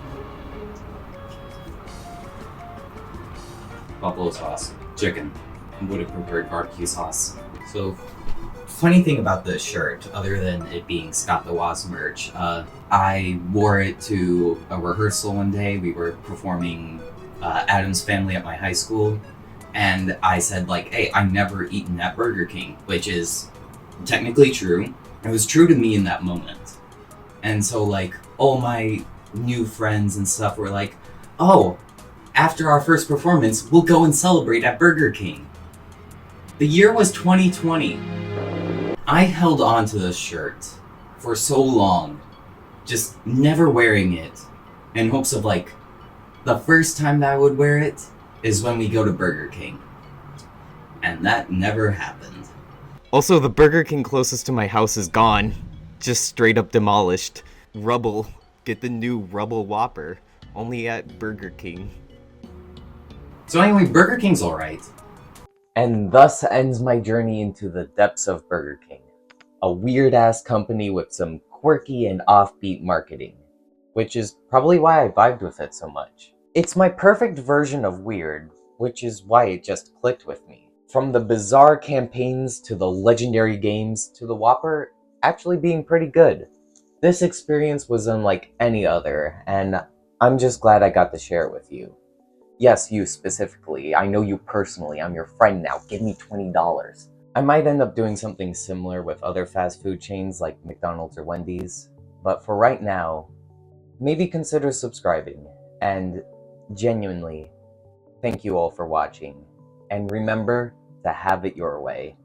buffalo sauce, chicken. I would have preferred barbecue sauce. So, funny thing about this shirt, other than it being Scott the Wasp merch, I wore it to a rehearsal one day. We were performing Adam's Family at my high school, and I said like, hey, I've never eaten at Burger King, which is technically true. It was true to me in that moment. And so like, all my new friends and stuff were like, oh, after our first performance, we'll go and celebrate at Burger King. The year was 2020. I held on to this shirt for so long, just never wearing it, in hopes of like, the first time that I would wear it is when we go to Burger King. And that never happened. Also, the Burger King closest to my house is gone. Just straight up demolished. Rubble. Get the new Rubble Whopper. Only at Burger King. So anyway, Burger King's alright. And thus ends my journey into the depths of Burger King. A weird-ass company with some quirky and offbeat marketing. Which is probably why I vibed with it so much. It's my perfect version of weird, which is why it just clicked with me. From the bizarre campaigns to the legendary games to the Whopper actually being pretty good. This experience was unlike any other, and I'm just glad I got to share it with you. Yes, you specifically. I know you personally. I'm your friend now. Give me $20. I might end up doing something similar with other fast food chains like McDonald's or Wendy's, but for right now, maybe consider subscribing, and genuinely, thank you all for watching, and remember to have it your way.